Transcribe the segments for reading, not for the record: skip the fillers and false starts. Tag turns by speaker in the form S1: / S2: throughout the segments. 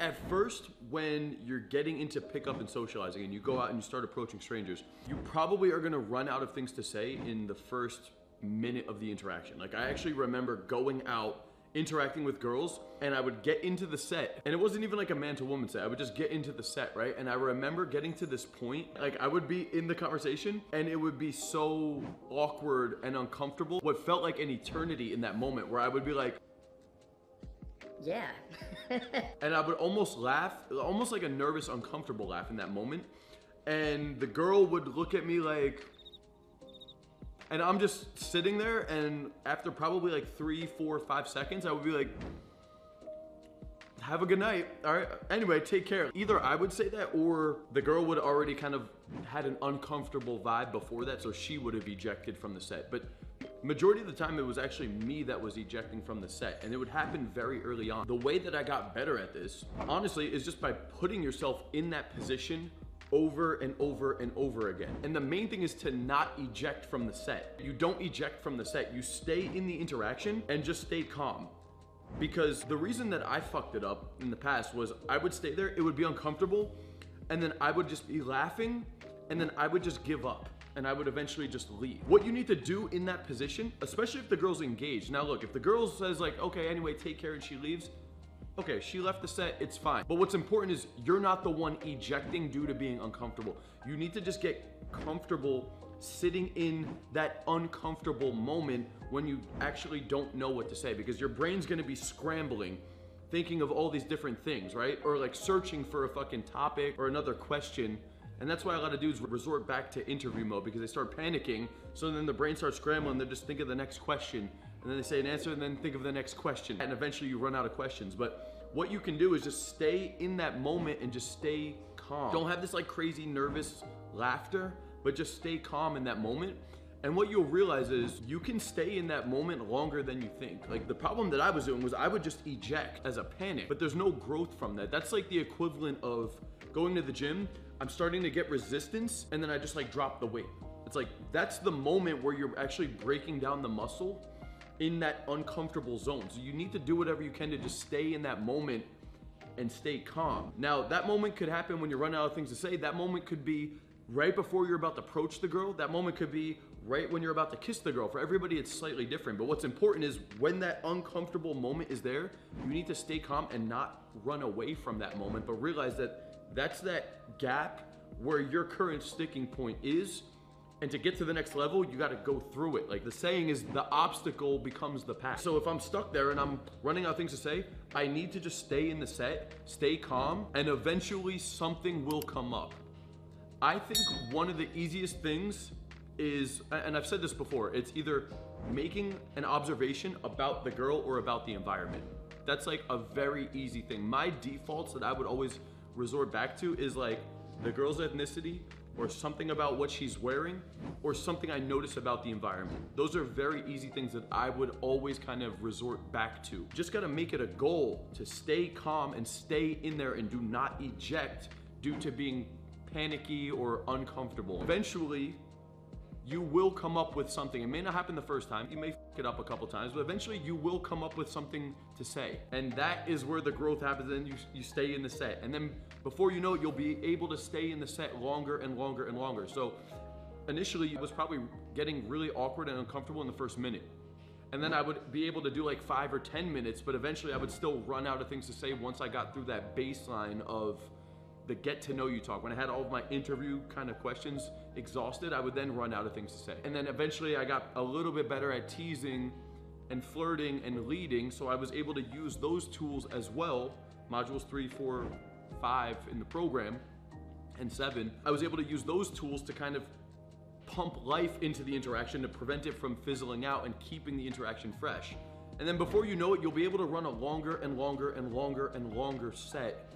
S1: At first, when you're getting into pickup and socializing and you go out and you start approaching strangers, you probably are gonna run out of things to say in the first minute of the interaction. Like, I actually remember going out, interacting with girls, and I would get into the set, and it wasn't even like a man to woman set. I would just get into the set, right? And I remember getting to this point, like I would be in the conversation and it would be so awkward and uncomfortable. What felt like an eternity in that moment, where I would be like,
S2: yeah.
S1: and I would almost laugh, almost like a nervous, uncomfortable laugh in that moment. And the girl would look at me like, and I'm just sitting there, and after probably like 3, 4, 5 seconds, I would be like, have a good night. All right, anyway, take care. Either I would say that, or the girl would already kind of had an uncomfortable vibe before that, so she would have ejected from the set. But majority of the time, it was actually me that was ejecting from the set, and it would happen very early on. The way that I got better at this, honestly, is just by putting yourself in that position over and over and over again. And the main thing is to not eject from the set. You don't eject from the set, you stay in the interaction and just stay calm. Because the reason that I fucked it up in the past was I would stay there, it would be uncomfortable, and then I would just be laughing, and then I would just give up, and I would eventually just leave. What you need to do in that position, especially if the girl's engaged. Now look, if the girl says like, okay, anyway, take care, and she leaves, okay, she left the set, it's fine. But what's important is you're not the one ejecting due to being uncomfortable. You need to just get comfortable sitting in that uncomfortable moment when you actually don't know what to say, because your brain's gonna be scrambling, thinking of all these different things, right? Or like searching for a fucking topic or another question. And that's why a lot of dudes resort back to interview mode, because they start panicking. So then the brain starts scrambling, they just think of the next question. And then they say an answer and then think of the next question. And eventually you run out of questions. But what you can do is just stay in that moment and just stay calm. Don't have this like crazy nervous laughter, but just stay calm in that moment. And what you'll realize is you can stay in that moment longer than you think. Like, the problem that I was doing was I would just eject as a panic, but there's no growth from that. That's like the equivalent of going to the gym. I'm starting to get resistance, and then I just like drop the weight. It's like, that's the moment where you're actually breaking down the muscle in that uncomfortable zone. So you need to do whatever you can to just stay in that moment and stay calm. Now, that moment could happen when you're running out of things to say. That moment could be right before you're about to approach the girl. That moment could be right when you're about to kiss the girl. For everybody, it's slightly different. But what's important is when that uncomfortable moment is there, you need to stay calm and not run away from that moment, but realize that that's that gap where your current sticking point is. And to get to the next level, you gotta go through it. Like the saying is, the obstacle becomes the path. So if I'm stuck there and I'm running out of things to say, I need to just stay in the set, stay calm, and eventually something will come up. I think one of the easiest things is, and I've said this before, it's either making an observation about the girl or about the environment. That's like a very easy thing. My defaults that I would always resort back to is like the girl's ethnicity, or something about what she's wearing, or something I notice about the environment. Those are very easy things that I would always kind of resort back to. Just gotta make it a goal to stay calm and stay in there and do not eject due to being panicky or uncomfortable. Eventually, you will come up with something. It may not happen the first time. You may f it up a couple times, but eventually you will come up with something to say. And that is where the growth happens, and you stay in the set. And then before you know it, you'll be able to stay in the set longer and longer and longer. So initially it was probably getting really awkward and uncomfortable in the first minute. And then I would be able to do like 5 or 10 minutes, but eventually I would still run out of things to say once I got through that baseline of the get to know you talk. When I had all of my interview kind of questions exhausted, I would then run out of things to say. And then eventually I got a little bit better at teasing and flirting and leading, so I was able to use those tools as well. Modules 3, 4, 5 in the program, and 7. I was able to use those tools to kind of pump life into the interaction to prevent it from fizzling out and keeping the interaction fresh. And then before you know it, you'll be able to run a longer and longer and longer and longer set.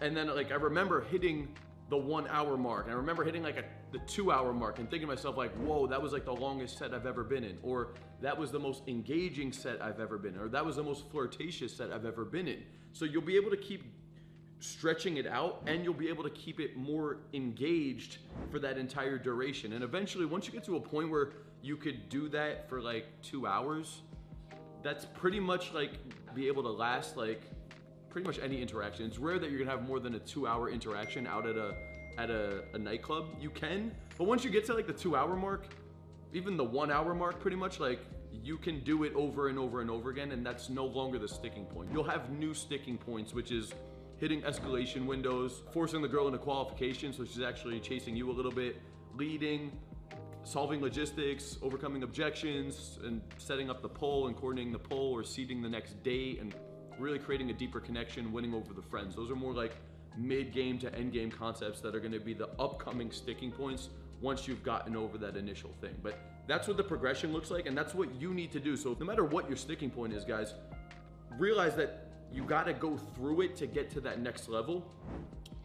S1: And then like I remember hitting the 1 hour mark, and I remember hitting like the 2 hour mark and thinking to myself like, whoa, that was like the longest set I've ever been in, or that was the most engaging set I've ever been in, or that was the most flirtatious set I've ever been in. So you'll be able to keep stretching it out, and you'll be able to keep it more engaged for that entire duration. And eventually, once you get to a point where you could do that for like 2 hours, that's pretty much like be able to last like pretty much any interaction. It's rare that you're gonna have more than a 2-hour interaction out at a nightclub. You can, but once you get to like the 2-hour mark, even the 1-hour mark, pretty much, like, you can do it over and over and over again, and that's no longer the sticking point. You'll have new sticking points, which is hitting escalation windows, forcing the girl into qualification so she's actually chasing you a little bit, leading, solving logistics, overcoming objections, and setting up the poll and coordinating the poll or seeding the next date and really creating a deeper connection, winning over the friends. Those are more like mid-game to end-game concepts that are gonna be the upcoming sticking points once you've gotten over that initial thing. But that's what the progression looks like, and that's what you need to do. So no matter what your sticking point is, guys, realize that you gotta go through it to get to that next level.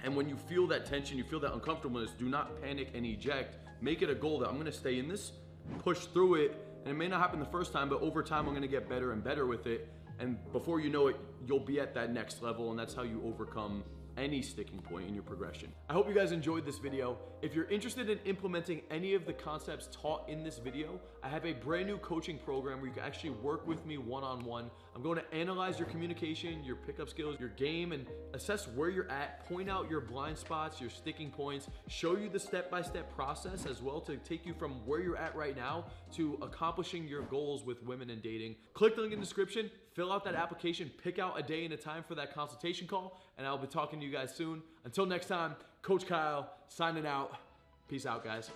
S1: And when you feel that tension, you feel that uncomfortableness, do not panic and eject. Make it a goal that I'm gonna stay in this, push through it, and it may not happen the first time, but over time I'm gonna get better and better with it. And before you know it, you'll be at that next level, and that's how you overcome any sticking point in your progression. I hope you guys enjoyed this video. If you're interested in implementing any of the concepts taught in this video, I have a brand new coaching program where you can actually work with me one-on-one. I'm going to analyze your communication, your pickup skills, your game, and assess where you're at, point out your blind spots, your sticking points, show you the step-by-step process as well to take you from where you're at right now to accomplishing your goals with women and dating. Click the link in the description, fill out that application, pick out a day and a time for that consultation call, and I'll be talking to you guys soon. Until next time, Coach Kyle signing out. Peace out, guys.